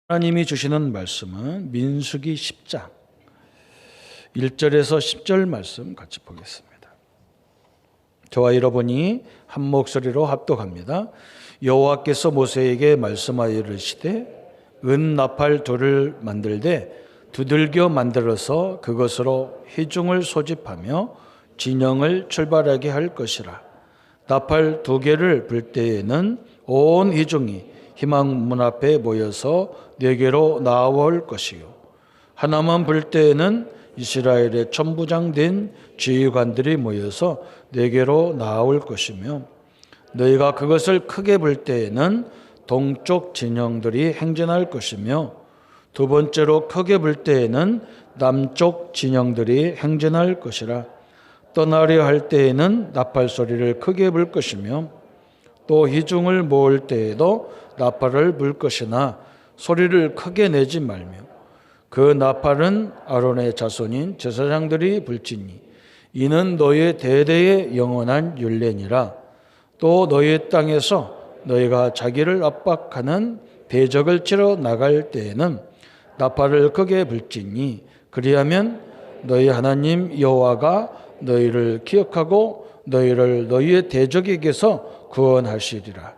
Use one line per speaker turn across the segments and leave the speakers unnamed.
하나님이 주시는 말씀은 민수기 10장 1절에서 10절 말씀 같이 보겠습니다. 저와 여러분이 한 목소리로 합독합니다. 여호와께서 모세에게 말씀하여 이르시되 은 나팔 둘을 만들되 두들겨 만들어서 그것으로 회중을 소집하며 진영을 출발하게 할 것이라. 나팔 두 개를 불 때에는 온 회중이 희망 문 앞에 모여서 네게로 나아올 것이요, 하나만 불 때에는 이스라엘의 천부장 된 지휘관들이 모여서 네게로 나아올 것이며, 너희가 그것을 크게 불 때에는 동쪽 진영들이 행진할 것이며, 두 번째로 크게 불 때에는 남쪽 진영들이 행진할 것이라. 떠나려 할 때에는 나팔 소리를 크게 불 것이며, 또 회중을 모을 때에도 나팔을 불 것이나 소리를 크게 내지 말며, 그 나팔은 아론의 자손인 제사장들이 불지니 이는 너희의 대대의 영원한 율례니라. 또 너희의 땅에서 너희가 자기를 압박하는 대적을 치러 나갈 때에는 나팔을 크게 불지니 그리하면 너희 하나님 여호와가 너희를 기억하고 너희를 너희의 대적에게서 구원하시리라.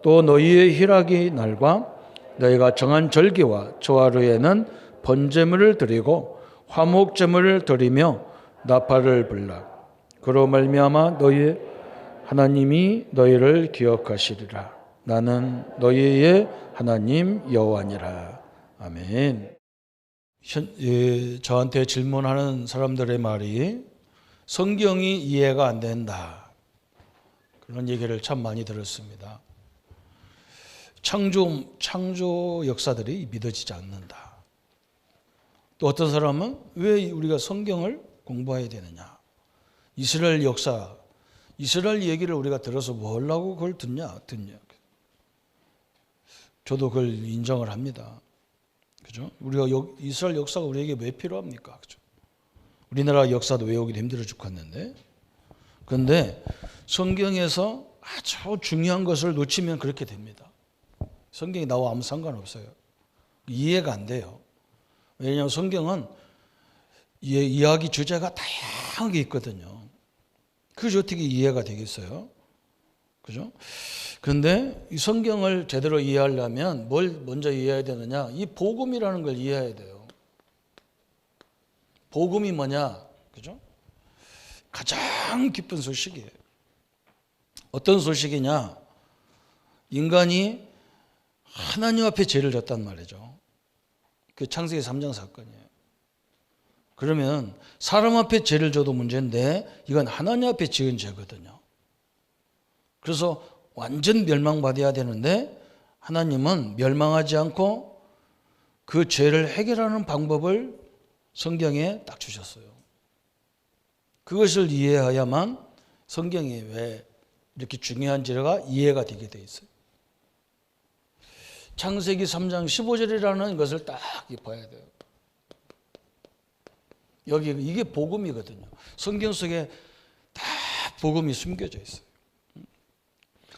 또 너희의 희락의 날과 너희가 정한 절기와 조화루에는 번제물을 드리고 화목제물을 드리며 나팔을 불라. 그로 말미암아 너희 하나님이 너희를 기억하시리라. 나는 너희의 하나님 여호와니라. 아멘. 저한테 질문하는 사람들의 말이 성경이 이해가 안 된다, 그런 얘기를 참 많이 들었습니다. 창조 역사들이 믿어지지 않는다. 또 어떤 사람은 왜 우리가 성경을 공부해야 되느냐, 이스라엘 역사, 이스라엘 얘기를 우리가 들어서 뭐하려고 그걸 듣냐. 저도 그걸 인정을 합니다. 그죠? 우리가 이스라엘 역사가 우리에게 왜 필요합니까? 그죠? 우리나라 역사도 외우기도 힘들어 죽겠는데, 그런데 성경에서 아주 중요한 것을 놓치면 그렇게 됩니다. 성경이 나와 아무 상관없어요. 이해가 안 돼요. 왜냐하면 성경은 이야기 주제가 다양하게 있거든요. 그게 어떻게 이해가 되겠어요? 그죠? 그런데 이 성경을 제대로 이해하려면 뭘 먼저 이해해야 되느냐? 이 복음이라는 걸 이해해야 돼요. 복음이 뭐냐? 그죠? 가장 기쁜 소식이에요. 어떤 소식이냐? 인간이 하나님 앞에 죄를 졌단 말이죠. 그 창세기 3장 사건이에요. 그러면 사람 앞에 죄를 져도 문제인데 이건 하나님 앞에 지은 죄거든요. 그래서 완전 멸망받아야 되는데 하나님은 멸망하지 않고 그 죄를 해결하는 방법을 성경에 딱 주셨어요. 그것을 이해해야만 성경이 왜 이렇게 중요한지가 이해가 되게 돼 있어요. 창세기 3장 15절이라는 것을 딱 봐야 돼요. 여기 이게 복음이거든요. 성경 속에 다 복음이 숨겨져 있어요.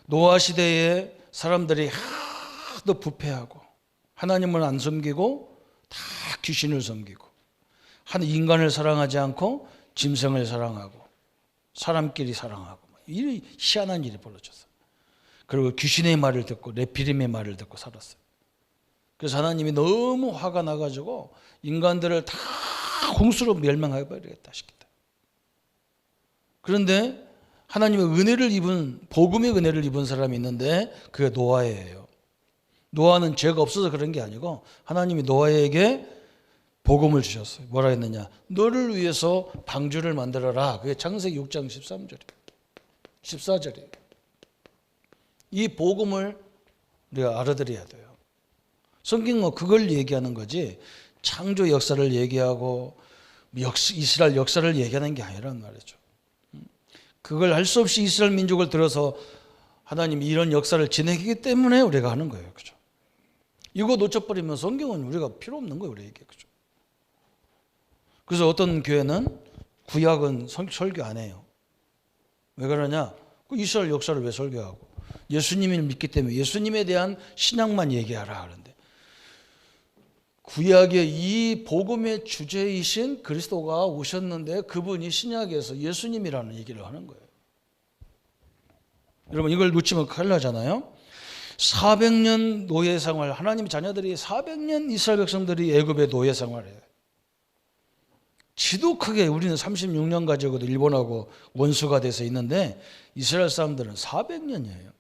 노아 시대에 사람들이 하도 부패하고 하나님을 안 섬기고 다 귀신을 섬기고 한 인간을 사랑하지 않고 짐승을 사랑하고 사람끼리 사랑하고 이 희한한 일이 벌어졌어요. 그리고 귀신의 말을 듣고 네피림의 말을 듣고 살았어요. 그래서 하나님이 너무 화가 나가지고 인간들을 다 홍수로 멸망해버리겠다 싶다. 그런데 하나님의 은혜를 입은, 복음의 은혜를 입은 사람이 있는데 그게 노아예요. 노아는 죄가 없어서 그런 게 아니고 하나님이 노아에게 복음을 주셨어요. 뭐라 했느냐? 너를 위해서 방주를 만들어라. 그게 창세기 6장 13절이에요. 14절이에요. 이 복음을 우리가 알아들어야 돼요. 성경은 그걸 얘기하는 거지 창조 역사를 얘기하고 이스라엘 역사를 얘기하는 게 아니란 말이죠. 그걸 할 수 없이 이스라엘 민족을 들어서 하나님이 이런 역사를 진행하기 때문에 우리가 하는 거예요. 그죠? 이거 놓쳐버리면 성경은 우리가 필요 없는 거예요. 우리에게. 그죠? 그래서 어떤 교회는 구약은 설교 안 해요. 왜 그러냐? 이스라엘 역사를 왜 설교하고? 예수님을 믿기 때문에 예수님에 대한 신앙만 얘기하라 하는데 구약의 이 복음의 주제이신 그리스도가 오셨는데 그분이 신약에서 예수님이라는 얘기를 하는 거예요. 여러분 이걸 놓치면 큰일 나잖아요. 400년 노예 생활, 하나님의 자녀들이 400년 이스라엘 백성들이 애굽의 노예 생활해요. 지독하게 우리는 36년 가지고도 일본하고 원수가 돼서 있는데 이스라엘 사람들은 400년이에요.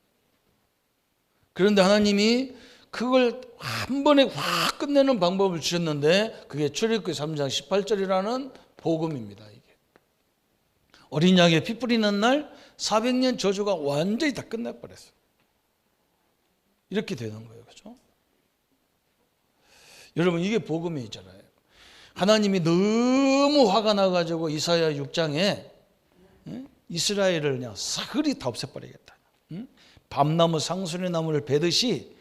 그런데 하나님이 그걸 한 번에 확 끝내는 방법을 주셨는데 그게 출애굽기 3장 18절이라는 복음입니다. 이게 어린 양의 피 뿌리는 날 400년 저주가 완전히 다 끝내버렸어요. 이렇게 되는 거예요. 그렇죠? 여러분 이게 복음이잖아요. 하나님이 너무 화가 나가지고 이사야 6장에 이스라엘을 그냥 사그리 다 없애버리겠다. 밤나무 상수리 나무를 베듯이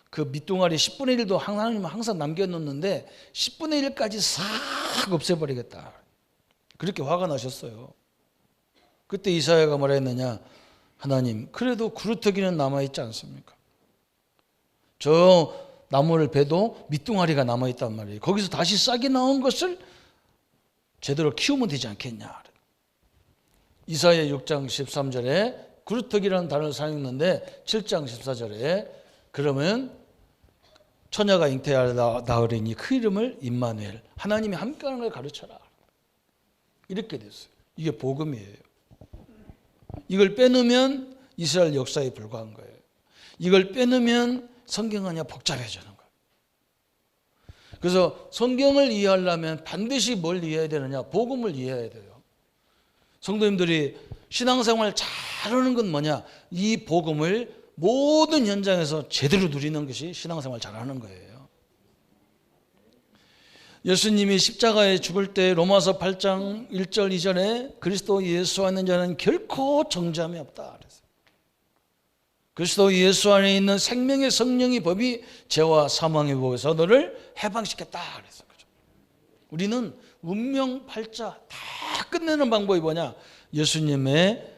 그 밑둥아리 10분의 1도 하나님은 항상 남겨놓는데 10분의 1까지 싹 없애버리겠다. 그렇게 화가 나셨어요. 그때 이사야가 뭐라 했느냐. 하나님 그래도 구루터기는 남아있지 않습니까? 저 나무를 베도 밑둥아리가 남아있단 말이에요. 거기서 다시 싹이 나온 것을 제대로 키우면 되지 않겠냐. 이사야 6장 13절에 구루터기라는 단어를 사용했는데 7장 14절에 그러면 처녀가 잉태하여 낳으리니 그 이름을 임마누엘 하나님이 함께하는 걸 가르쳐라. 이렇게 됐어요. 이게 복음이에요. 이걸 빼놓으면 이스라엘 역사에 불과한 거예요. 이걸 빼놓으면 성경은 그냥 복잡해지는 거예요. 그래서 성경을 이해하려면 반드시 뭘 이해해야 되느냐? 복음을 이해해야 돼요. 성도님들이 신앙생활 잘하는 건 뭐냐? 이 복음을 모든 현장에서 제대로 누리는 것이 신앙생활 잘하는 거예요. 예수님이 십자가에 죽을 때 로마서 8장 1절 2절에 그리스도 예수 안에 있는 자는 결코 정죄함이 없다 그랬어요. 그리스도 예수 안에 있는 생명의 성령의 법이 죄와 사망의 법에서 너를 해방시켰다 그랬어요. 우리는 운명 팔자 다 끝내는 방법이 뭐냐? 예수님의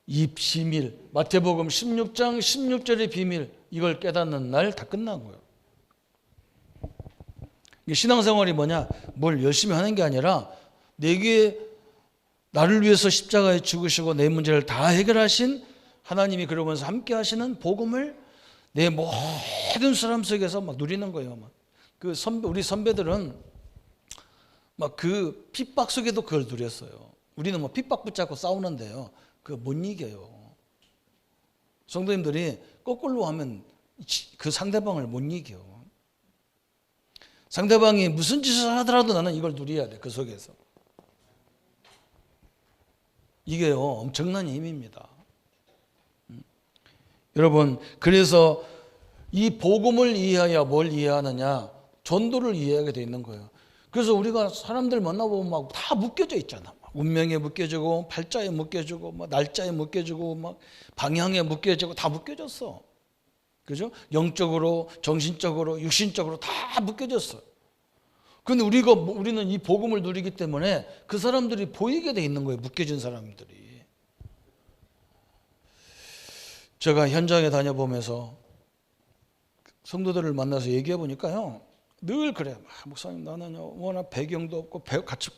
이 비밀, 마태복음 16장 16절의 비밀, 이걸 깨닫는 날 다 끝난 거예요. 신앙생활이 뭐냐? 뭘 열심히 하는 게 아니라 내게 나를 위해서 십자가에 죽으시고 내 문제를 다 해결하신 하나님이 그러면서 함께 하시는 복음을 내 모든 사람 속에서 막 누리는 거예요. 우리 선배들은 막 그 핍박 속에도 그걸 누렸어요. 우리는 뭐 핍박 붙잡고 싸우는데요. 그거 못 이겨요. 성도님들이 거꾸로 하면 그 상대방을 못 이겨. 상대방이 무슨 짓을 하더라도 나는 이걸 누려야 돼. 그 속에서. 이게요 엄청난 힘입니다. 여러분 그래서 이 복음을 이해해야 뭘 이해하느냐? 전도를 이해하게 돼 있는 거예요. 그래서 우리가 사람들 만나보면 막 다 묶여져 있잖아. 운명에 묶여지고 팔자에 묶여지고 막 날짜에 묶여지고 막 방향에 묶여지고 다 묶여졌어. 그죠? 영적으로, 정신적으로, 육신적으로 다 묶여졌어. 근데 우리는 이 복음을 누리기 때문에 그 사람들이 보이게 돼 있는 거예요. 묶여진 사람들이. 제가 현장에 다녀보면서 성도들을 만나서 얘기해 보니까요. 늘 그래. 목사님 나는요 워낙 배경도 없고 같이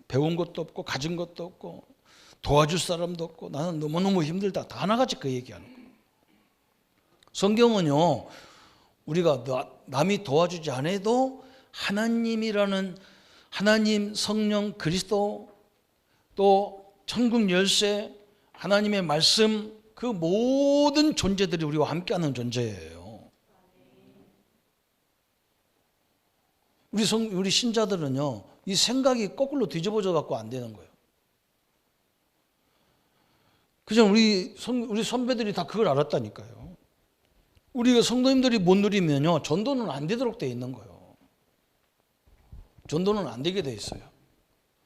배운 것도 없고 가진 것도 없고 도와줄 사람도 없고 나는 너무너무 힘들다. 다 하나같이 그 얘기하는 거예요. 성경은요 우리가 남이 도와주지 않아도 하나님이라는 하나님 성령 그리스도 또 천국 열쇠 하나님의 말씀 그 모든 존재들이 우리와 함께하는 존재예요. 우리 신자들은요 이 생각이 거꾸로 뒤집어져 갖고 안 되는 거예요. 그죠? 우리 선배들이 다 그걸 알았다니까요. 우리가 성도님들이 못 누리면요 전도는 안 되도록 돼 있는 거예요. 전도는 안 되게 돼 있어요.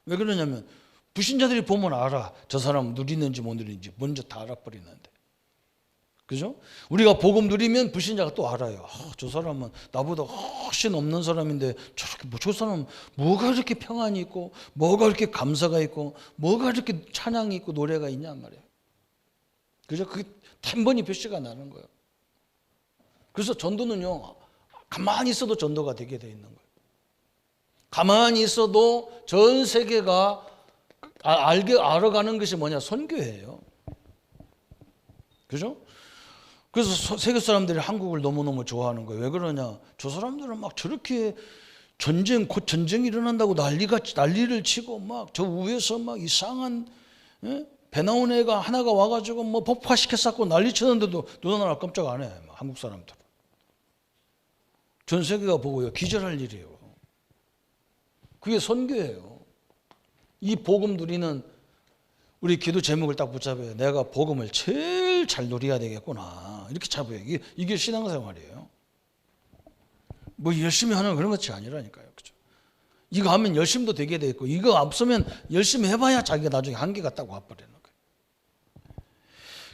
왜 그러냐면 불신자들이 보면 알아. 저 사람 누리는지 못 누리는지 먼저 다 알아버리는데. 그죠? 우리가 복음 누리면 불신자가 또 알아요. 저 사람은 나보다 훨씬 없는 사람인데 저 사람은 뭐가 이렇게 평안이 있고 뭐가 이렇게 감사가 있고 뭐가 이렇게 찬양이 있고 노래가 있냐 말이에요. 그죠? 그게 단번이 표시가 나는 거예요. 그래서 전도는요 가만히 있어도 전도가 되게 돼 있는 거예요. 가만히 있어도 전 세계가 알아가는 것이 뭐냐? 선교예요. 그죠? 그래서 세계 사람들이 한국을 너무너무 좋아하는 거예요. 왜 그러냐? 저 사람들은 막 저렇게 곧 전쟁이 일어난다고 난리를 치고 막 저 위에서 막 이상한 배 나온 애가 하나가 와가지고 뭐 폭파시켰었고 난리 치는데도 눈 하나 깜짝 안 해. 한국 사람들. 전 세계가 보고요. 기절할 일이에요. 그게 선교예요. 이 복음 누리는 우리 기도 제목을 딱 붙잡아요. 내가 복음을 제일 잘 누려야 되겠구나. 이렇게 잡아요. 이게 신앙생활이에요. 뭐 열심히 하는 그런 것이 아니라니까요. 그죠? 이거 하면 열심도 되게 돼 있고 이거 없으면 열심히 해봐야 자기가 나중에 한계가 딱 와버리는 거예요.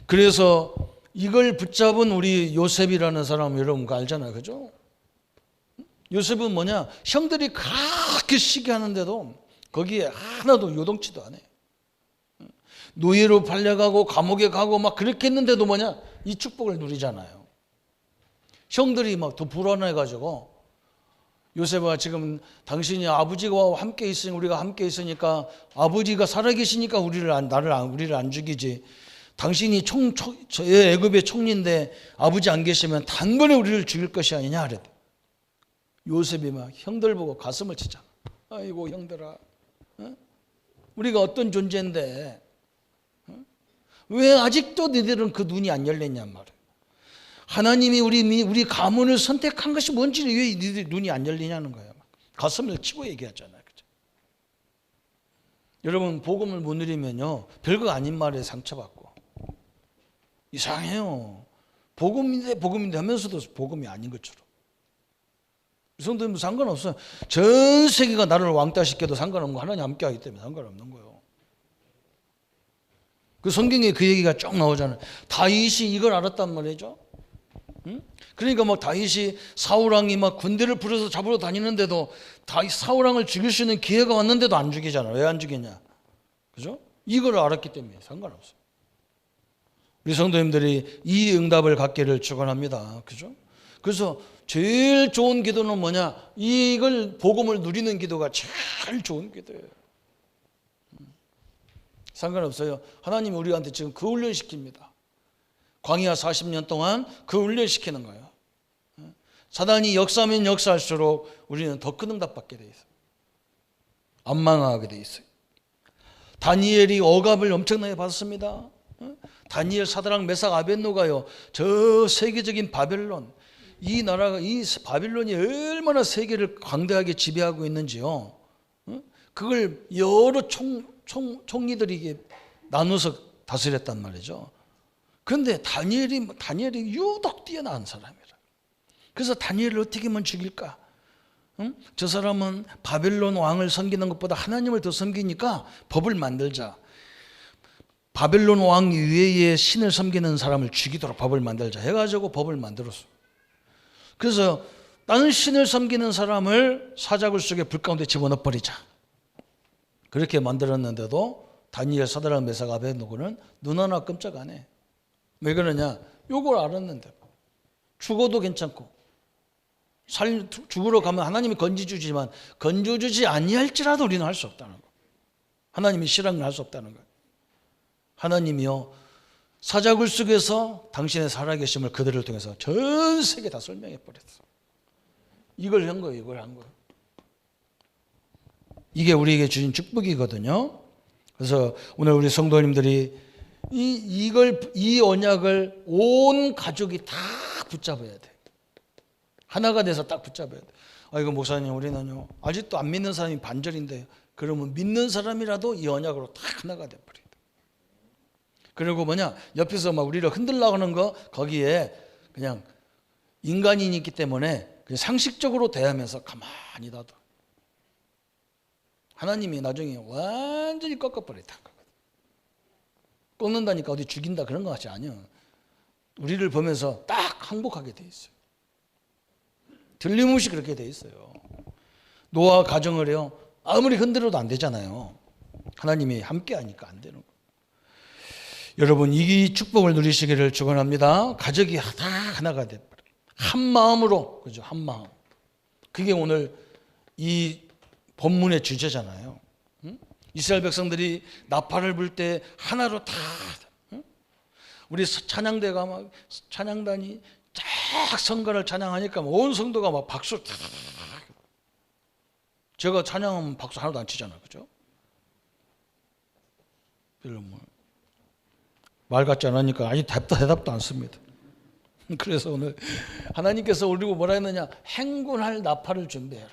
그래서 이걸 붙잡은 우리 요셉이라는 사람 여러분 알잖아요. 그죠? 요셉은 뭐냐? 형들이 그렇게 시기하는데도 거기에 하나도 요동치도 않아요. 노예로 팔려가고 감옥에 가고 막 그렇게 했는데도 뭐냐? 이 축복을 누리잖아요. 형들이 막 더 불안해가지고 요셉아 지금 당신이 아버지와 함께 있으니 우리가 함께 있으니까 아버지가 살아계시니까 우리를 안 죽이지. 당신이 애굽의 총리인데 아버지 안 계시면 단번에 우리를 죽일 것이 아니냐 그랬대. 요셉이 막 형들 보고 가슴을 치잖아. 아이고 형들아, 우리가 어떤 존재인데 왜 아직도 너희들은 그 눈이 안 열렸냔 말이에요. 하나님이 우리 가문을 선택한 것이 뭔지 왜 너희들 눈이 안 열리냐는 거예요. 가슴을 치고 얘기하잖아요. 그죠? 여러분 복음을 못 누리면요 별거 아닌 말에 상처받고 이상해요. 복음인데 하면서도 복음이 아닌 것처럼. 이 성도님 상관없어요. 전 세계가 나를 왕따시켜도 상관없는 거 하나님 함께하기 때문에 상관없는 거예요. 그 성경에 그 얘기가 쭉 나오잖아요. 다윗이 이걸 알았단 말이죠. 그러니까 막 다윗이 사울왕이 막 군대를 부려서 잡으러 다니는데도 사울왕을 죽일 수 있는 기회가 왔는데도 안 죽이잖아요. 왜 안 죽이냐? 그죠? 이걸 알았기 때문에 상관없어요. 우리 성도님들이 이 응답을 갖기를 축원합니다. 그죠? 그래서 제일 좋은 기도는 뭐냐? 이걸 복음을 누리는 기도가 제일 좋은 기도예요. 상관없어요. 하나님이 우리한테 지금 그 훈련 시킵니다. 광야 40년 동안 그 훈련 시키는 거예요. 사단이 역사하면 역사할수록 우리는 더 큰 응답 받게 돼 있어요. 안 망하게 돼 있어요. 다니엘이 억압을 엄청나게 받았습니다. 다니엘, 사드락, 메삭, 아벳노가요. 저 세계적인 바벨론, 이 나라가 이 바빌론이 얼마나 세계를 광대하게 지배하고 있는지요. 그걸 여러 총리들이 나눠서 다스렸단 말이죠. 그런데 다니엘이 유독 뛰어난 사람이라. 그래서 다니엘을 어떻게 하면 죽일까? 저 사람은 바벨론 왕을 섬기는 것보다 하나님을 더 섬기니까 법을 만들자. 바벨론 왕 위에 신을 섬기는 사람을 죽이도록 법을 만들자 해가지고 법을 만들었어. 그래서 다른 신을 섬기는 사람을 사자굴 속에 불 가운데 집어넣어 버리자. 그렇게 만들었는데도 다니엘, 사드락, 메삭, 아벳노고는 눈 하나 끔찍 안 해. 왜 그러냐? 요걸 알았는데 죽어도 괜찮고 죽으러 가면 하나님이 건져주지만 건져주지 아니할지라도 우리는 할 수 없다는 거. 하나님이 싫어하는 걸 할 수 없다는 거. 하나님이요 사자굴 속에서 당신의 살아계심을 그들을 통해서 전 세계 다 설명해 버렸어. 이걸 한 거예요. 이걸 한 거예요. 이게 우리에게 주신 축복이거든요. 그래서 오늘 우리 성도님들이 이 언약을 온 가족이 다 붙잡아야 돼. 하나가 돼서 딱 붙잡아야 돼. 이거 목사님 우리는요 아직도 안 믿는 사람이 반절인데 그러면 믿는 사람이라도 이 언약으로 딱 하나가 돼버려. 그리고 뭐냐 옆에서 막 우리를 흔들려고 하는 거 거기에 그냥 인간이 있기 때문에 그냥 상식적으로 대하면서 가만히 놔둬. 하나님이 나중에 완전히 꺾어버리다. 꺾는다니까 어디 죽인다 그런 거 같지 아니야. 우리를 보면서 딱 항복하게 돼 있어요. 틀림없이 그렇게 돼 있어요. 노아 가정을요 아무리 흔들어도 안 되잖아요. 하나님이 함께 하니까 안 되는 거예요. 여러분 이 축복을 누리시기를 축원합니다. 가족이 다 하나가 돼 한 마음으로 그죠? 한 마음. 그게 오늘 이 본문의 주제잖아요. 이스라엘 백성들이 나팔을 불 때 하나로 다, 우리 찬양대가 막 찬양단이 쫙 성가를 찬양하니까 온 성도가 막 박수 탁. 제가 찬양하면 박수 하나도 안 치잖아요, 그죠? 별로 말 같지 않으니까 아직 대답도 안 씁니다. 그래서 오늘 하나님께서 우리고 뭐라 했느냐? 행군할 나팔을 준비해라.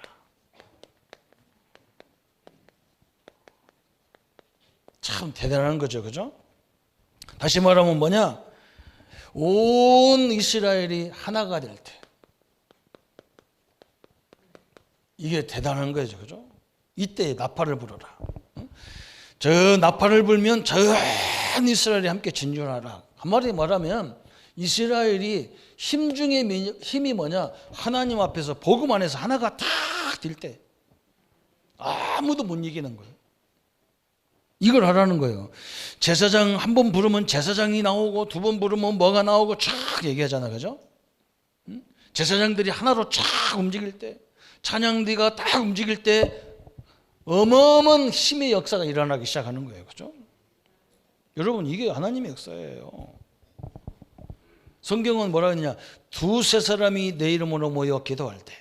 참 대단한 거죠, 그죠? 다시 말하면 뭐냐? 온 이스라엘이 하나가 될 때, 이게 대단한 거죠, 그죠? 이때 나팔을 불어라. 저 나팔을 불면 전 이스라엘이 함께 진주하라. 한마디로 말하면 이스라엘이 힘 중에 힘이 뭐냐? 하나님 앞에서 복음 안에서 하나가 탁 될 때 아무도 못 이기는 거예요. 이걸 하라는 거예요. 제사장 한 번 부르면 제사장이 나오고 두 번 부르면 뭐가 나오고 쫙 얘기하잖아, 그죠? 제사장들이 하나로 쫙 움직일 때, 찬양대가 딱 움직일 때 어마어마한 힘의 역사가 일어나기 시작하는 거예요, 그죠? 여러분, 이게 하나님의 역사예요. 성경은 뭐라 그러냐? 두세 사람이 내 이름으로 모여 기도할 때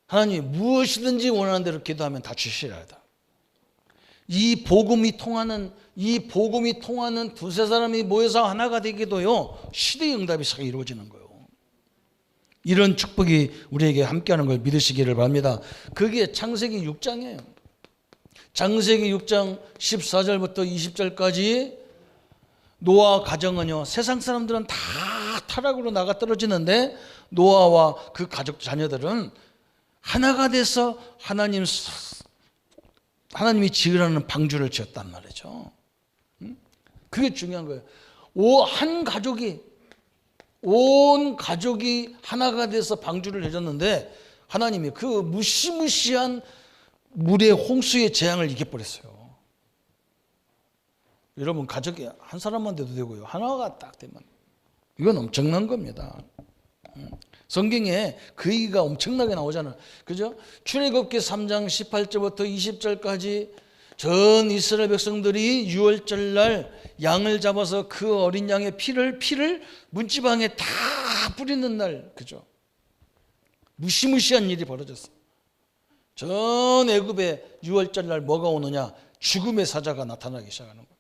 하나님이 무엇이든지 원하는 대로 기도하면 다 주시라 하다. 이 복음이 통하는 두세 사람이 모여서 하나가 되기도요, 시대의 응답이 싹 이루어지는 거예요. 이런 축복이 우리에게 함께하는 걸 믿으시기를 바랍니다. 그게 창세기 6장이에요. 창세기 6장 14절부터 20절까지 노아 가정은요, 세상 사람들은 다 타락으로 나가 떨어지는데 노아와 그 가족 자녀들은 하나가 돼서 하나님이 지으라는 방주를 지었단 말이죠. 그게 중요한 거예요. 온 가족이 하나가 돼서 방주를 해줬는데 하나님이 그 무시무시한 물의 홍수의 재앙을 이겨버렸어요. 여러분, 가족이 한 사람만 돼도 되고요, 하나가 딱 되면 이건 엄청난 겁니다. 성경에 그 얘기가 엄청나게 나오잖아요, 그죠? 출애굽기 3장 18절부터 20절까지 전 이스라엘 백성들이 유월절 날 양을 잡아서 그 어린 양의 피를 문지방에 다 뿌리는 날, 그죠? 무시무시한 일이 벌어졌어. 전 애굽에 유월절 날 뭐가 오느냐? 죽음의 사자가 나타나기 시작하는 거예요.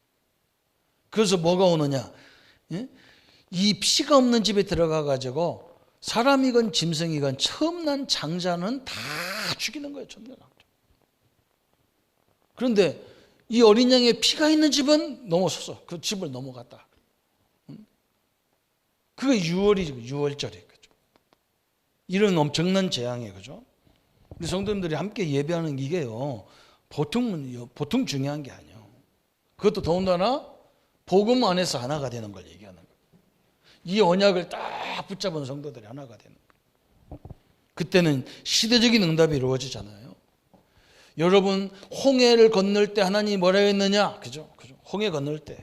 그래서 뭐가 오느냐? 이 피가 없는 집에 들어가 가지고 사람이건 짐승이건 처음 난 장자는 다 죽이는 거예요, 처음 난 장자. 그런데 이 어린 양의 피가 있는 집은 넘어섰어. 그 집을 넘어갔다. 그게 유월절이에요, 그죠? 이런 엄청난 재앙이에요, 그죠? 우리 성도님들이 함께 예배하는 이게요, 보통 중요한 게 아니에요. 그것도 더군다나 복음 안에서 하나가 되는 걸 얘기하는 거예요. 이 언약을 딱 붙잡은 성도들이 하나가 되는 거예요. 그때는 시대적인 응답이 이루어지잖아요. 여러분, 홍해를 건널 때 하나님이 뭐라 했느냐? 그죠? 홍해 건널 때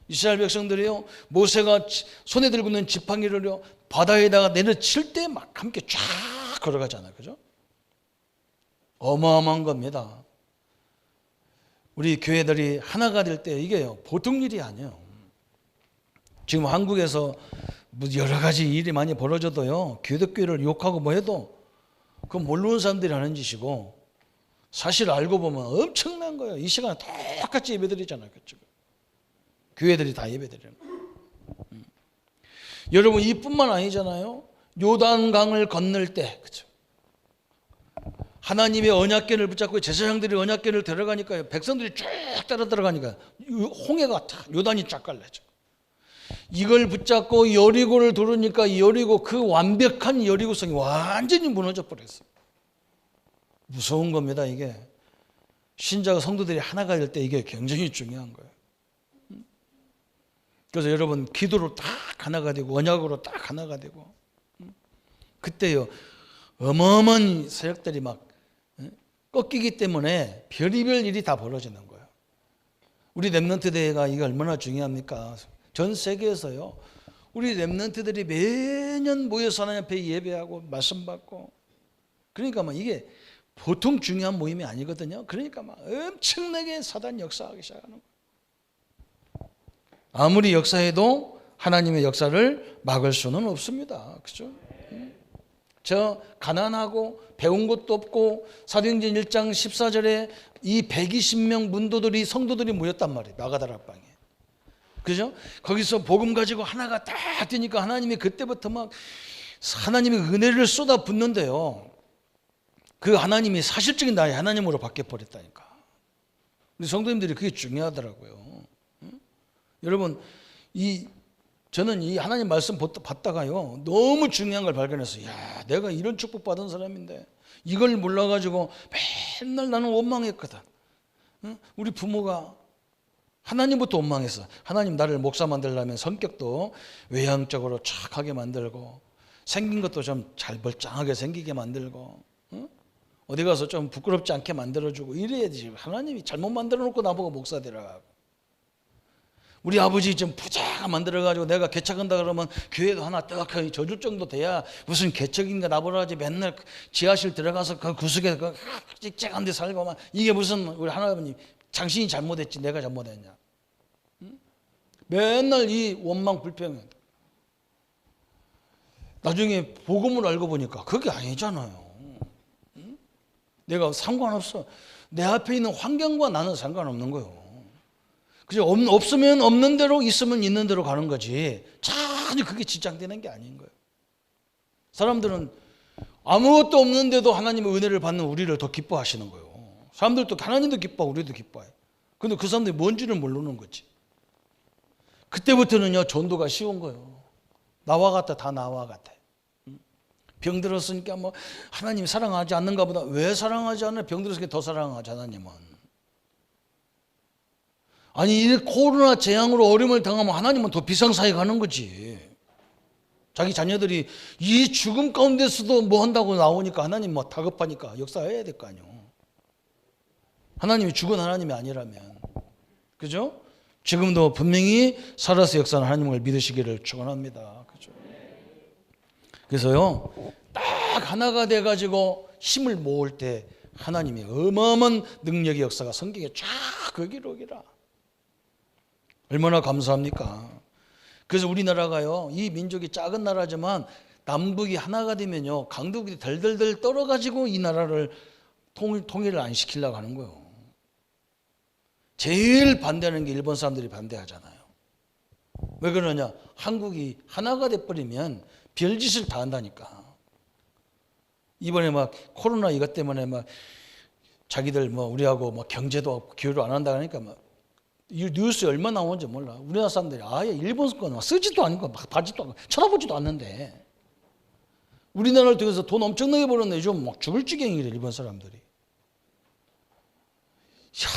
이스라엘 백성들이요, 모세가 손에 들고 있는 지팡이를요 바다에다가 내려칠 때 막 함께 쫙 걸어가잖아요, 그죠? 어마어마한 겁니다. 우리 교회들이 하나가 될 때 이게요, 보통 일이 아니에요. 지금 한국에서 여러 가지 일이 많이 벌어져도요, 기독교를 욕하고 뭐 해도 그건 모르는 사람들이 하는 짓이고, 사실 알고 보면 엄청난 거예요. 이 시간에 똑같이 예배드리잖아요, 그렇죠? 교회들이 다 예배드리는 거예요. 여러분, 이뿐만 아니잖아요. 요단강을 건널 때, 그렇죠? 하나님의 언약궤를 붙잡고 제사장들이 언약궤를 들어가니까요, 백성들이 쭉 따라 들어가니까 홍해가 요단이 쫙 갈라져. 이걸 붙잡고 여리고를 도르니까 여리고, 그 완벽한 여리고성이 완전히 무너져 버렸어요. 무서운 겁니다, 이게. 신자가 성도들이 하나가 될 때 이게 굉장히 중요한 거예요. 그래서 여러분, 기도로 딱 하나가 되고 언약으로 딱 하나가 되고, 그때요 어마어마한 세력들이 막 꺾이기 때문에 별의별 일이 다 벌어지는 거예요. 우리 렘넌트 대회가 이게 얼마나 중요합니까? 전 세계에서요, 우리 렘넌트들이 매년 모여서 하나님 앞에 예배하고 말씀 받고, 그러니까 막 이게 보통 중요한 모임이 아니거든요. 그러니까 막 엄청나게 사단 역사하기 시작하는 거예요. 아무리 역사해도 하나님의 역사를 막을 수는 없습니다. 그죠? 저 가난하고 배운 것도 없고 사도행전 1장 14절에 이 120명 문도들이 성도들이 모였단 말이에요. 마가다락방에. 그죠? 거기서 복음 가지고 하나가 딱 뛰니까 하나님이 그때부터 막 하나님의 은혜를 쏟아 붓는데요. 그 하나님이 사실적인 나의 하나님으로 바뀌어 버렸다니까. 우리 성도님들이 그게 중요하더라고요. 여러분, 저는 이 하나님 말씀 받다가요, 너무 중요한 걸 발견했어요. 야, 내가 이런 축복 받은 사람인데 이걸 몰라가지고 맨날 나는 원망했거든. 우리 부모가 하나님부터 원망했어. 하나님 나를 목사 만들려면 성격도 외향적으로 착하게 만들고 생긴 것도 좀 잘 멀쩡하게 생기게 만들고 어디 가서 좀 부끄럽지 않게 만들어주고 이래야지. 하나님이 잘못 만들어 놓고 나보고 목사 되라. 우리 아버지 좀 부자가 만들어가지고 내가 개척한다 그러면 교회도 하나 떡하니 져줄 정도 돼야 무슨 개척인가 나보라 하지. 맨날 지하실 들어가서 그 구석에 짹짹한 데 살고 막 이게 무슨 우리 하나님 당신이 잘못했지 내가 잘못했냐. 맨날 이 원망 불평. 나중에 복음을 알고 보니까 그게 아니잖아요. 내가 상관없어. 내 앞에 있는 환경과 나는 상관없는 거예요. 그죠? 없으면 없는 대로, 있으면 있는 대로 가는 거지. 전혀 그게 지장되는 게 아닌 거예요. 사람들은 아무것도 없는데도 하나님의 은혜를 받는 우리를 더 기뻐하시는 거예요. 사람들도 하나님도 기뻐하고 우리도 기뻐해요. 근데 그 사람들이 뭔지를 모르는 거지. 그때부터는요, 전도가 쉬운 거예요. 나와 같아, 다 나와 같아. 병 들었으니까 뭐 하나님 사랑하지 않는가 보다. 왜 사랑하지 않나? 병 들었으니까 더 사랑하지 하나님은. 아니 이 코로나 재앙으로 어려움을 당하면 하나님은 더 비상사에 가는 거지. 자기 자녀들이 이 죽음 가운데서도 뭐 한다고 나오니까 하나님 뭐 다급하니까 역사해야 될 거 아니에요. 하나님이 죽은 하나님이 아니라면. 그죠? 지금도 분명히 살아서 역사하는 하나님을 믿으시기를 축원합니다. 그죠? 그래서요, 딱 하나가 돼가지고 힘을 모을 때 하나님이 어마어마한 능력의 역사가 성경에 쫙 기록이라. 얼마나 감사합니까? 그래서 우리나라가요, 이 민족이 작은 나라지만 남북이 하나가 되면요, 강도국이 덜덜덜 떨어가지고 이 나라를 통일을 안 시키려고 하는 거예요. 제일 반대하는 게 일본 사람들이 반대하잖아요. 왜 그러냐? 한국이 하나가 돼버리면 별짓을 다 한다니까. 이번에 막 코로나 이것 때문에 막 자기들 뭐 우리하고 뭐 경제도 교류를 안 한다 그러니까 막 이 뉴스에 얼마 나오는지 몰라. 우리나라 사람들이 아예 일본 건 쓰지도 않고 막 봐지도 않고 쳐다보지도 않는데 우리나라를 통해서 돈 엄청나게 벌었는데 요즘 막 죽을 지경이래 일본 사람들이.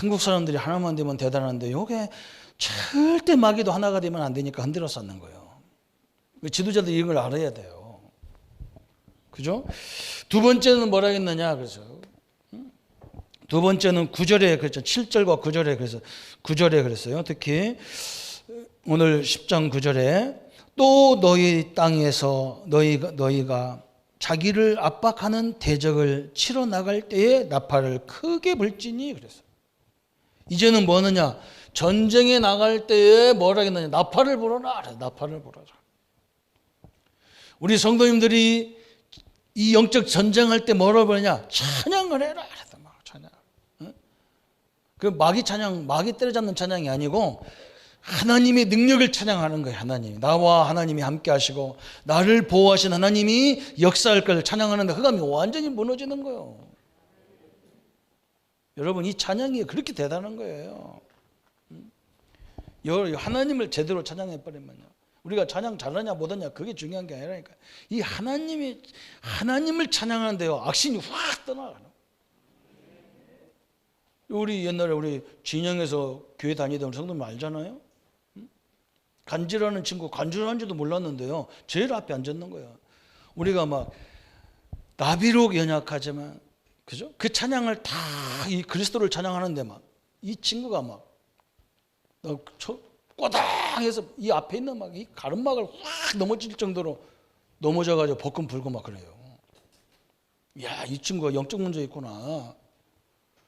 한국 사람들이 하나만 되면 대단한데 요게 절대 마귀도 하나가 되면 안 되니까 흔들어 쌓는 거예요. 지도자들이 이런 걸 알아야 돼요. 그죠? 두 번째는 뭐라 했느냐 그래서 두 번째는 9절에 그랬죠. 7절과 9절에 그래서 9절에 그랬어요. 특히 오늘 10장 9절에 또 너희 땅에서 너희가 자기를 압박하는 대적을 치러 나갈 때에 나팔을 크게 불지니 그랬어요. 이제는 뭐느냐? 전쟁에 나갈 때에 뭐라 했느냐? 나팔을 불어라. 나팔을 불어라. 우리 성도님들이 이 영적 전쟁할 때 뭐라고 부르냐? 찬양을 해라. 찬양. 그 마귀 찬양, 마귀 때려잡는 찬양이 아니고 하나님의 능력을 찬양하는 거예요. 하나님. 나와 하나님이 함께 하시고 나를 보호하신 하나님이 역사할 걸 찬양하는데 흑암이 완전히 무너지는 거예요. 여러분 이 찬양이 그렇게 대단한 거예요. 하나님을 제대로 찬양해버리면요. 우리가 찬양 잘하냐 못하냐 그게 중요한 게 아니라니까. 이 하나님을 찬양하는데요. 악신이 확 떠나가는. 우리 옛날에 우리 진영에서 교회 다니던 성도님 알잖아요. 간지라는 친구 간지라는지도 몰랐는데요. 제일 앞에 앉았는 거예요. 우리가 막 나비로 연약하지만 그죠? 그 찬양을 다 이 그리스도를 찬양하는데 막 이 친구가 막 꼬당해서 이 앞에 있는 막 이 가름막을 확 넘어질 정도로 넘어져가지고 복근 불고 막 그래요. 야, 이 친구가 영적 문제 있구나.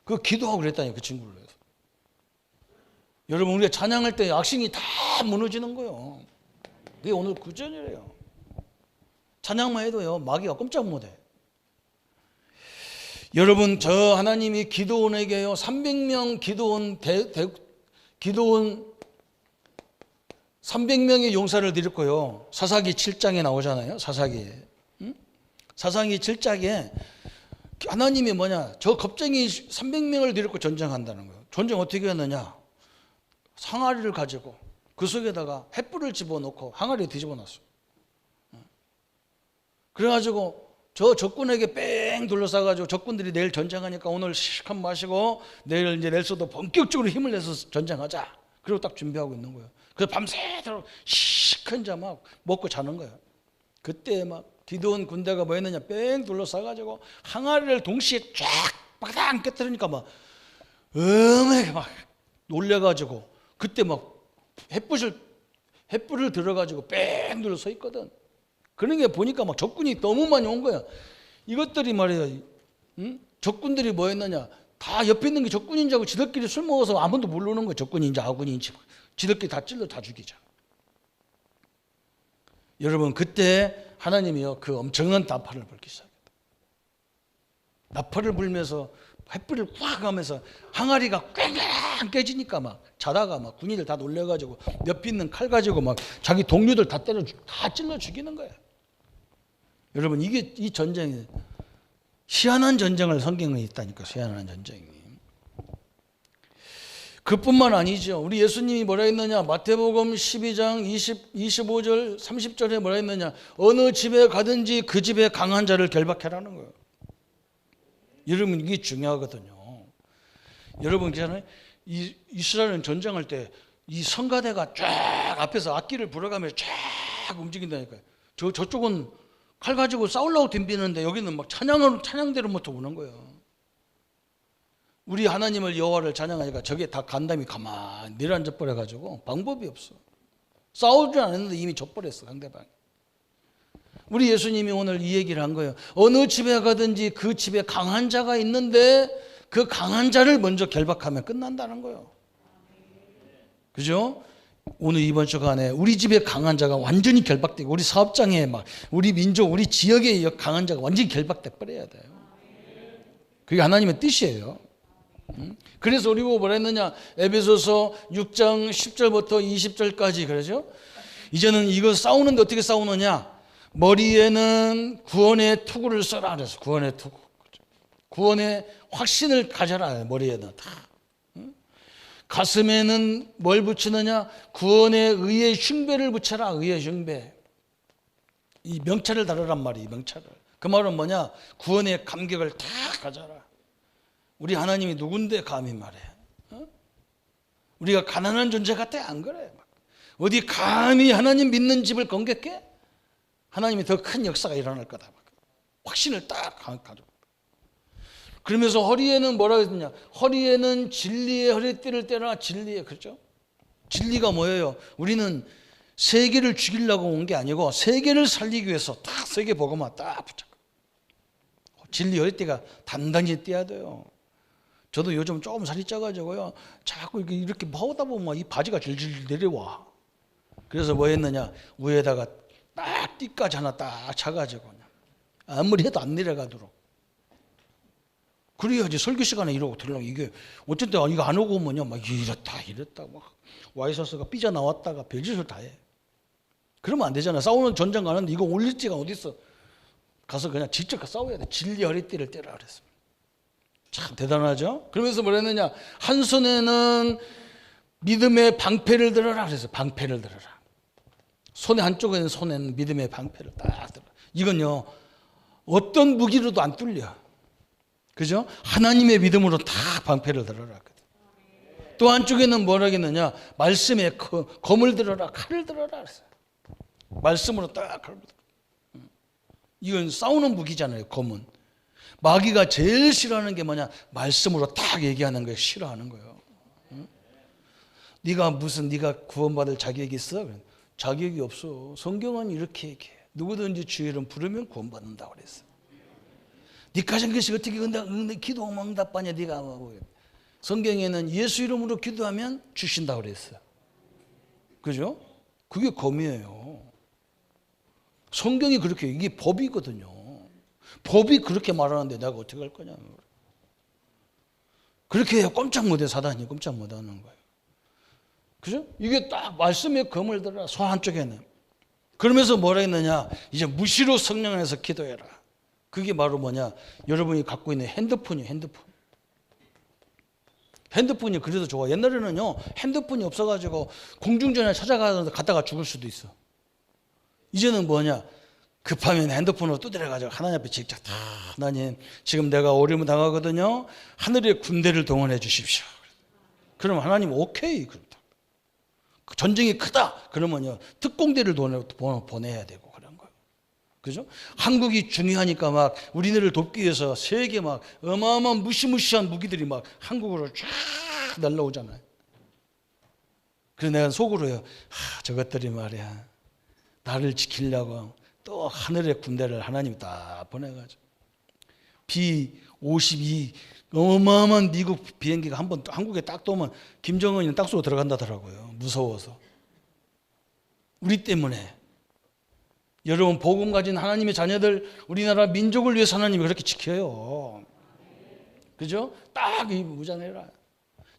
그 기도하고 그랬다니, 그 친구를 위해서. 여러분, 우리가 찬양할 때 악신이 다 무너지는 거예요. 그게 오늘 구전이래요. 찬양만 해도요, 마귀가 꼼짝 못해. 여러분, 저 하나님이 기도원에게요, 300명 기도원 300명의 용사를 드렸고요. 사사기 7장에 나오잖아요. 사사기에. 사사기 7장에 하나님이 뭐냐, 저 겁쟁이 300명을 데리고 전쟁한다는 거예요. 전쟁 어떻게 했느냐, 항아리를 가지고 그 속에다가 횃불을 집어넣고 항아리에 뒤집어 놨어요. 그래가지고 저 적군에게 뺑 둘러싸가지고, 적군들이 내일 전쟁하니까 오늘 시간 마시고 내일 이제 낼서도 본격적으로 힘을 내서 전쟁하자. 그리고 딱 준비하고 있는 거예요. 그래서 밤새도록 시큰 자 막 먹고 자는 거예요. 그때 막 기드온 군대가 뭐 했느냐, 뺑 둘러싸가지고 항아리를 동시에 쫙 바닥 깨뜨리니까 막 음하게 막 놀래가지고, 그때 막 횃불을 들어가지고 뺑 둘러 서 있거든. 그런 게 보니까 막 적군이 너무 많이 온 거야. 이것들이 말이야, 적군들이 뭐 했느냐, 다 옆에 있는 게 적군인지 알고 지들끼리 술 먹어서 아무도 모르는 거야. 적군인지 아군인지 지들끼리 다 찔러 다 죽이자. 여러분, 그때 하나님이요, 그 엄청난 나팔을 불기 시작했다. 나팔을 불면서 횃불을 꽉 하면서 항아리가 꽝꽝 깨지니까 막 자다가 막 군인들 다 놀래가지고 옆에 있는 칼 가지고 막 자기 동료들 다 다 찔러 죽이는 거야. 여러분, 이게 이 전쟁이 희한한 전쟁을 성경에 있다니까. 희한한 전쟁이. 그뿐만 아니죠. 우리 예수님이 뭐라 했느냐, 마태복음 12장 25절 30절에 뭐라 했느냐, 어느 집에 가든지 그 집에 강한 자를 결박해라는 거예요. 여러분, 이게 중요하거든요. 여러분, 있잖아요, 이 이스라엘은 전쟁할 때 이 성가대가 쫙 앞에서 악기를 불어가면서 쫙 움직인다니까요. 저쪽은 칼 가지고 싸우려고 덤비는데 여기는 막 찬양대로부터 오는 거예요. 우리 하나님을, 여호와를 찬양하니까 저게 다 간담이 가만히 내려앉아 버려가지고 방법이 없어. 싸우지 않았는데 이미 져버렸어, 상대방이. 우리 예수님이 오늘 이 얘기를 한 거예요. 어느 집에 가든지 그 집에 강한 자가 있는데 그 강한 자를 먼저 결박하면 끝난다는 거예요. 그죠? 오늘 이번 주간에 우리 집에 강한 자가 완전히 결박되고, 우리 사업장에 막 우리 민족, 우리 지역에 강한 자가 완전히 결박돼 버려야 돼요. 그게 하나님의 뜻이에요. 그래서 우리 보고 뭐라 했느냐, 에베소서 6장 10절부터 20절까지 그러죠. 이제는 이거 싸우는데 어떻게 싸우느냐, 머리에는 구원의 투구를 써라 그래서 구원의 투구, 구원의 확신을 가져라. 머리에는 다. 가슴에는 뭘 붙이느냐, 구원의 의의 흉배를 붙여라. 의의 흉배. 이 명찰을 다루란 말이에요. 명찰을. 그 말은 뭐냐, 구원의 감격을 다 가져라. 우리 하나님이 누군데 감히 말해? 우리가 가난한 존재 같아? 안 그래. 어디 감히 하나님 믿는 집을 공격해? 하나님이 더 큰 역사가 일어날 거다. 확신을 딱 가지고. 그러면서 허리에는 뭐라 했느냐, 허리에는 진리의 허리띠를 떼라. 진리의, 그렇죠? 진리가 뭐예요? 우리는 세계를 죽이려고 온 게 아니고 세계를 살리기 위해서 딱 세계 복음화 딱 붙잡고 진리 허리띠가 단단히 떼야 돼요. 저도 요즘 조금 살이 쪄가지고요, 자꾸 이렇게 하다 보면 이 바지가 질질 내려와. 그래서 뭐 했느냐, 위에다가 딱 띠까지 하나 딱 차가지고 아무리 해도 안 내려가도록. 그래야지 설교 시간에 이러고 들으려고. 이게 어쨌든 이거 안 오고 오면요, 막 이랬다 막 와이셔츠가 삐져나왔다가 별짓을 다 해. 그러면 안 되잖아. 싸우는 전쟁 가는데 이거 올릴 지가 어디 있어. 가서 그냥 직접 싸워야 돼. 진리 허리띠를 떼라 그랬습니다. 참 대단하죠. 그러면서 뭘 했느냐, 한 손에는 믿음의 방패를 들어라 그래서 방패를 들어라. 손의 한쪽에는 손에는 믿음의 방패를 딱 들어. 이건요, 어떤 무기로도 안 뚫려. 그죠? 하나님의 믿음으로 다 방패를 들어라. 또 한쪽에는 뭐라 했느냐, 말씀의 검을 들어라, 칼을 들어라 그랬어요. 말씀으로 딱 칼을 들어라. 이건 싸우는 무기잖아요. 검은. 마귀가 제일 싫어하는 게 뭐냐, 말씀으로 딱 얘기하는 거예요. 싫어하는 거예요. 네가 구원받을 자격이 있어? 자격이 없어. 성경은 이렇게 얘기해. 누구든지 주의 이름 부르면 구원받는다고 그랬어. 니가 한 것이 어떻게 기도 응답하냐 네가. 성경에는 예수 이름으로 기도하면 주신다고 그랬어요. 그죠? 그게 검이에요. 성경이 그렇게, 이게 법이거든요. 법이 그렇게 말하는데 내가 어떻게 할 거냐. 그렇게 해야 꼼짝 못해. 사단이 꼼짝 못하는 거예요. 그죠? 이게 딱 말씀의 검을 들어, 손 한쪽에는. 그러면서 뭐라 했느냐, 이제 무시로 성령 안에서 기도해라. 그게 바로 뭐냐, 여러분이 갖고 있는 핸드폰이에요. 핸드폰이 그래도 좋아. 옛날에는요, 핸드폰이 없어가지고 공중전화 찾아가서 갔다가 죽을 수도 있어. 이제는 뭐냐, 급하면 핸드폰으로 두드려가지고 하나님 앞에 직접 다, 하나님 지금 내가 어려움 당하거든요, 하늘의 군대를 동원해 주십시오. 그럼 하나님 오케이. 그렇다. 전쟁이 크다 그러면요, 특공대를 보내야 되고 그런 거예요. 그죠? 한국이 중요하니까 막 우리네를 돕기 위해서 세계 막 어마어마한 무시무시한 무기들이 막 한국으로 쫙 날라오잖아요. 그래서 내가 속으로요, 저것들이 말이야, 나를 지키려고 또 하늘의 군대를 하나님이 다 보내가지고 B-52 어마어마한 미국 비행기가 한번 한국에 딱 도면 김정은이는 딱 쏘고 들어간다더라고요. 무서워서. 우리 때문에. 여러분, 복음 가진 하나님의 자녀들, 우리나라 민족을 위해서 하나님이 그렇게 지켜요. 그죠? 딱 이 무장해라.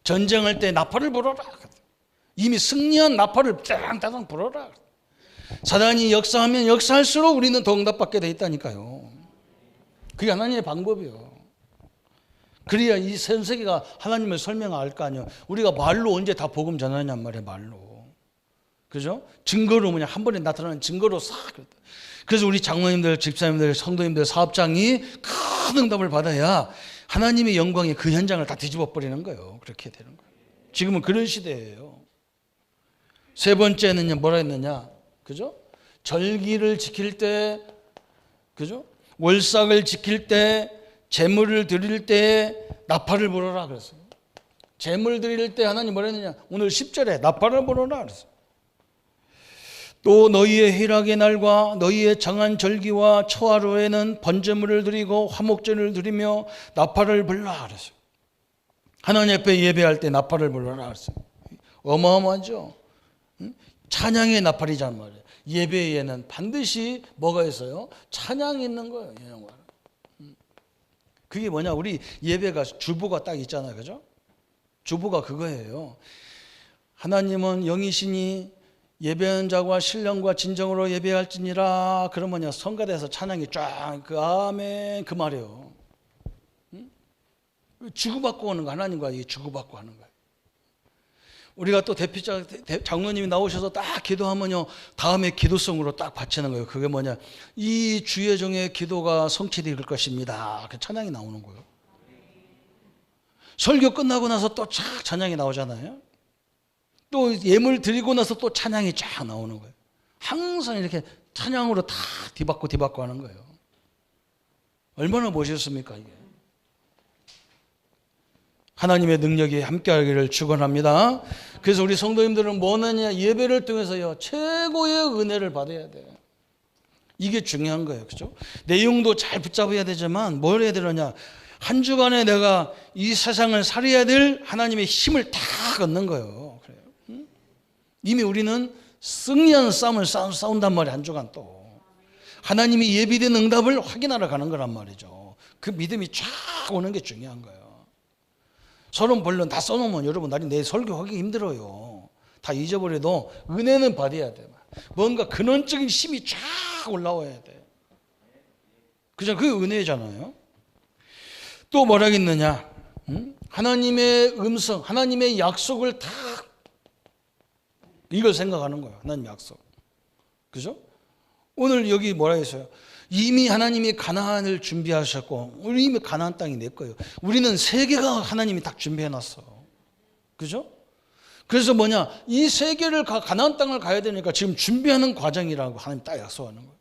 전쟁할 때 나팔을 불어라. 이미 승리한 나팔을 땅땅땅 불어라. 사단이 역사하면 역사할수록 우리는 더 응답받게 돼 있다니까요. 그게 하나님의 방법이에요. 그래야 이 전 세계가 하나님을 설명할 거 아니에요. 우리가 말로 언제 다 복음 전하냔 말이에요. 말로. 그죠? 증거로, 그냥 한 번에 나타나는 증거로 싹. 그래서 우리 장로님들, 집사님들, 성도님들, 사업장이 큰 응답을 받아야 하나님의 영광이 그 현장을 다 뒤집어 버리는 거예요. 그렇게 되는 거예요. 지금은 그런 시대예요. 세 번째는요, 뭐라 했느냐? 그죠? 절기를 지킬 때, 그죠? 월삭을 지킬 때, 제물을 드릴 때 나팔을 불어라 그랬어요. 제물 드릴 때 하나님 뭐라 했느냐? 오늘 10절에 나팔을 불어라 그랬어요. 또 너희의 희락의 날과 너희의 정한 절기와 초하루에는 번제물을 드리고 화목제를 드리며 나팔을 불라 그랬어요. 하나님 앞에 예배할 때 나팔을 불러라 그랬어요. 어마어마하죠? 찬양의 나팔이란 말이에요. 예배에는 반드시 뭐가 있어요? 찬양이 있는 거예요. 그게 뭐냐, 우리 예배가 주보가 딱 있잖아요. 그죠? 주보가 그거예요. 하나님은 영이시니 예배하는 자와 신령과 진정으로 예배할지니라. 그러면요, 성가대에서 찬양이 쫙, 그 아멘, 그 말이에요. 주고받고 오는 거, 하나님과 이게 주고받고 하는 거예요. 우리가 또 대표자 장로님이 나오셔서 딱 기도하면요, 다음에 기도성으로 딱 바치는 거예요. 그게 뭐냐, 이 주의 종의 기도가 성취될 것입니다. 그 찬양이 나오는 거예요. 설교 끝나고 나서 또 쫙 찬양이 나오잖아요. 또 예물 드리고 나서 또 찬양이 쫙 나오는 거예요. 항상 이렇게 찬양으로 다 뒤받고 하는 거예요. 얼마나 멋있습니까 이게. 하나님의 능력이 함께하기를 축원합니다. 그래서 우리 성도님들은 뭐느냐, 예배를 통해서요 최고의 은혜를 받아야 돼요. 이게 중요한 거예요. 그죠? 내용도 잘 붙잡아야 되지만 뭘 해야 되느냐, 한 주간에 내가 이 세상을 살아야 될 하나님의 힘을 다 얻는 거예요. 그래요. 이미 우리는 승리하는 싸움을 싸운단 말이에요. 한 주간 또 하나님이 예비된 응답을 확인하러 가는 거란 말이죠. 그 믿음이 쫙 오는 게 중요한 거예요. 서론 본론 다 써놓으면 여러분 나중에 내 설교하기 힘들어요. 다 잊어버려도 은혜는 받아야 돼요. 뭔가 근원적인 힘이 쫙 올라와야 돼요. 그죠? 그게 은혜잖아요. 또 뭐라겠느냐, 하나님의 음성, 하나님의 약속을 다 이걸 생각하는 거예요. 하나님의 약속. 그죠? 오늘 여기 뭐라 했어요? 이미 하나님이 가나안을 준비하셨고, 우리 이미 가나안 땅이 내 거예요. 우리는 세계가 하나님이 딱 준비해놨어. 그죠? 그래서 뭐냐, 이 세계를 가나안 땅을 가야 되니까 지금 준비하는 과정이라고 하나님 딱 약속하는 거예요.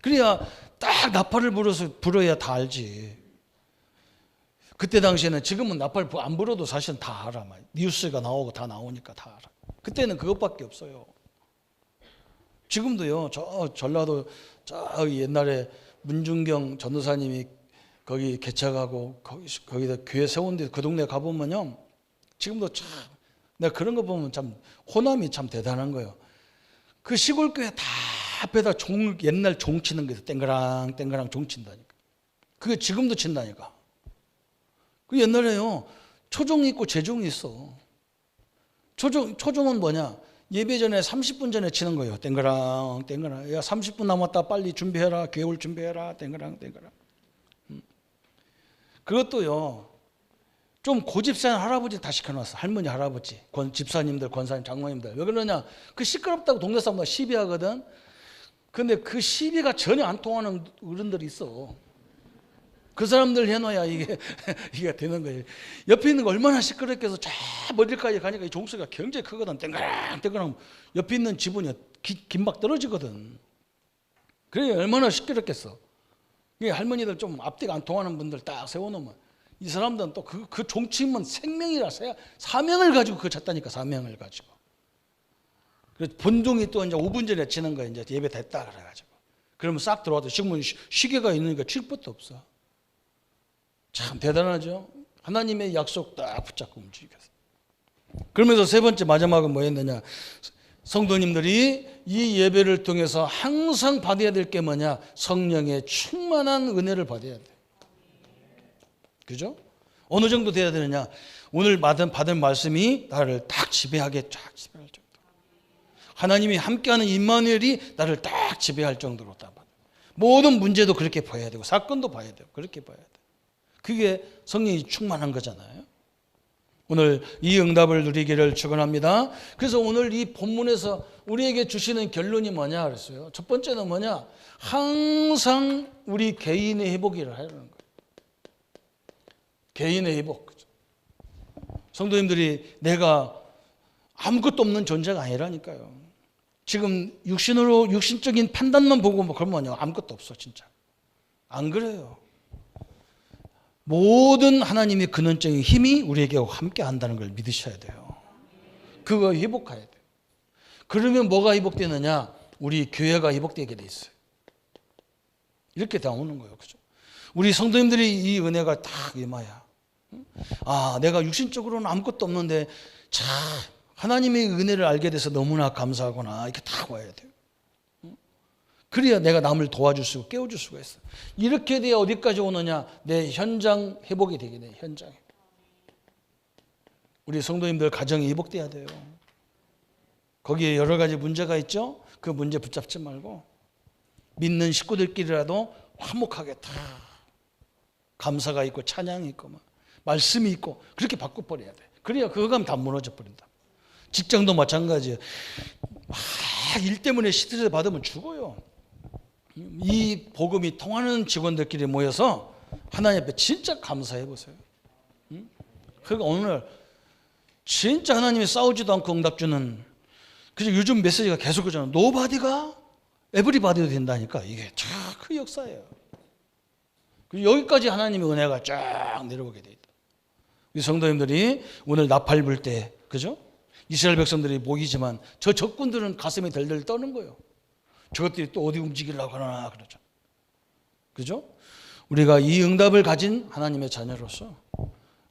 그래야 딱 나팔을 불어야 다 알지. 그때 당시에는, 지금은 나팔 안 불어도 사실은 다 알아. 뉴스가 나오고 다 나오니까 다 알아. 그때는 그것밖에 없어요. 지금도요, 저 전라도 저 옛날에 문중경 전도사님이 거기 개척하고 거기다 교회 세운 데 그 동네 가보면요, 지금도 참 내가 그런 거 보면 참 호남이 참 대단한 거예요. 그 시골 교회 다 앞에다 옛날 종 치는 게 있어. 땡그랑 땡그랑 종 친다니까. 그게 지금도 친다니까. 그 옛날에요, 초종이 있고 재종이 있어. 초종은 뭐냐? 예배 전에 30분 전에 치는 거예요. 땡그랑 땡그랑. 야, 30분 남았다, 빨리 준비해라, 교회 올 준비해라, 땡그랑 땡그랑. 그것도요, 좀 고집센 할아버지 다 시켜놨어. 할머니, 할아버지, 집사님들, 권사님, 장로님들. 왜 그러냐? 그 시끄럽다고 동네 사람들 시비하거든. 근데 그 시비가 전혀 안 통하는 어른들이 있어. 그 사람들 해놔야 이게 되는 거예요. 옆에 있는 거 얼마나 시끄럽게 해서 저 멀리까지 가니까 이 종소리가 굉장히 크거든. 땡그랑 땡그랑. 옆에 있는 지붕이 긴막 떨어지거든. 그래, 얼마나 시끄럽겠어. 이게 할머니들 좀 앞뒤가 안 통하는 분들 딱 세워놓으면 이 사람들은 또 그 종치면 생명이라 사명을 가지고 그거 쳤다니까. 사명을 가지고. 그래서 본종이 또 이제 5분 전에 치는 거야. 이제 예배 됐다 그래가지고. 그러면 싹 들어와도 지금은 시계가 있으니까 칠 것도 없어. 참 대단하죠. 하나님의 약속 딱 붙잡고 움직였어. 그러면서 세 번째 마지막은 뭐였느냐? 성도님들이 이 예배를 통해서 항상 받아야 될 게 뭐냐? 성령의 충만한 은혜를 받아야 돼. 그죠? 어느 정도 돼야 되느냐? 오늘 받은 말씀이 나를 딱 지배하게 쫙 지배할 정도. 하나님이 함께하는 임마누엘이 나를 딱 지배할 정도로 딱 받아. 모든 문제도 그렇게 봐야 되고 사건도 봐야 되고 그렇게 봐야 돼. 그게 성령이 충만한 거잖아요. 오늘 이 응답을 누리기를 축원합니다. 그래서 오늘 이 본문에서 우리에게 주시는 결론이 뭐냐 그랬어요. 첫 번째는 뭐냐? 항상 우리 개인의 회복이라 하는 거예요. 개인의 회복. 성도님들이 내가 아무것도 없는 존재가 아니라니까요. 지금 육신적인 판단만 보고 그러면 아무것도 없어 진짜. 안 그래요. 모든 하나님의 근원적인 힘이 우리에게 함께 한다는 걸 믿으셔야 돼요. 그거 회복해야 돼요. 그러면 뭐가 회복되느냐? 우리 교회가 회복되게 돼 있어요. 이렇게 나오는 거예요. 그죠? 우리 성도님들이 이 은혜가 딱 임하야. 아, 내가 육신적으로는 아무것도 없는데 참 하나님의 은혜를 알게 돼서 너무나 감사하구나. 이렇게 딱 와야 돼요. 그래야 내가 남을 도와줄 수 있고 깨워줄 수가 있어. 이렇게 돼야 어디까지 오느냐? 내 현장 회복이 되게 돼. 현장. 우리 성도님들 가정이 회복돼야 돼요. 거기에 여러 가지 문제가 있죠. 그 문제 붙잡지 말고 믿는 식구들끼리라도 화목하게 다 감사가 있고 찬양이 있고 말씀이 있고 그렇게 바꿔버려야 돼. 그래야 그거 가면 다 무너져 버린다. 직장도 마찬가지예요. 막 일 때문에 스트레스 받으면 죽어요. 이 복음이 통하는 직원들끼리 모여서 하나님 앞에 진짜 감사해 보세요. 그러니까 오늘 진짜 하나님이 싸우지도 않고 응답 주는. 그래서 요즘 메시지가 계속 그러잖아요. 노바디가 에브리바디도 된다니까. 이게 참 그 역사예요. 여기까지 하나님의 은혜가 쫙 내려오게 돼 있다. 우리 성도님들이 오늘 나팔 불 때, 그죠? 이스라엘 백성들이 목이지만 저 적군들은 가슴이 덜덜 떠는 거예요. 저것들이 또 어디 움직이려고 하나 그러죠. 그죠? 우리가 이 응답을 가진 하나님의 자녀로서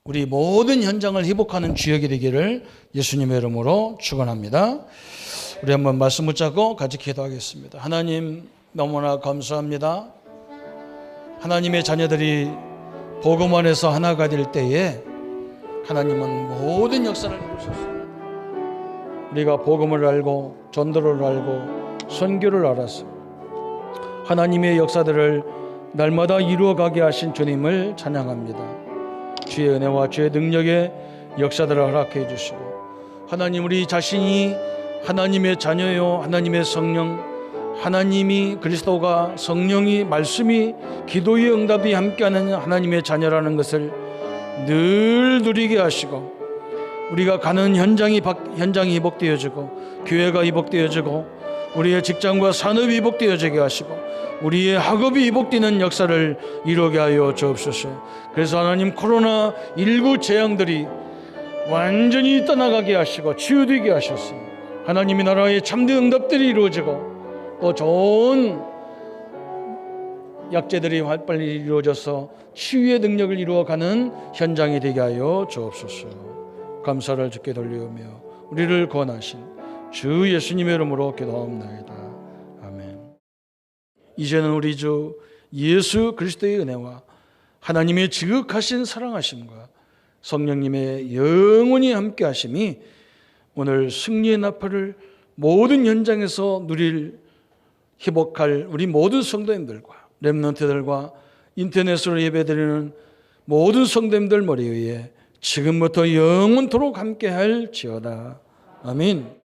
우리 모든 현장을 회복하는 주역이 되기를 예수님의 이름으로 축원합니다. 우리 한번 말씀 붙잡고 같이 기도하겠습니다. 하나님 너무나 감사합니다. 하나님의 자녀들이 복음 안에서 하나가 될 때에 하나님은 모든 역사를 이루셨습니다. 우리가 복음을 알고 전도를 알고 선교를 알아서 하나님의 역사들을 날마다 이루어가게 하신 주님을 찬양합니다. 주의 은혜와 주의 능력의 역사들을 허락해 주시고 하나님 우리 자신이 하나님의 자녀요 하나님의 성령 하나님이 그리스도가 성령이 말씀이 기도의 응답이 함께하는 하나님의 자녀라는 것을 늘 누리게 하시고 우리가 가는 현장이 회복되어지고 교회가 회복되어지고 우리의 직장과 산업이 회복되어지게 하시고 우리의 학업이 회복되는 역사를 이루게 하여 주옵소서. 그래서 하나님 코로나19 재앙들이 완전히 떠나가게 하시고 치유되게 하셨습니다. 하나님의 나라의 참된 응답들이 이루어지고 또 좋은 약제들이 빨리 이루어져서 치유의 능력을 이루어가는 현장이 되게 하여 주옵소서. 감사를 주께 돌리오며 우리를 구원하신 주 예수님의 이름으로 기도하옵나이다. 아멘. 이제는 우리 주 예수 그리스도의 은혜와 하나님의 지극하신 사랑하심과 성령님의 영원히 함께 하심이 오늘 승리의 나팔을 모든 현장에서 누릴 회복할 우리 모든 성도님들과 렘넌트들과 인터넷으로 예배드리는 모든 성도님들 머리 위에 지금부터 영원토록 함께 할지어다. 아멘.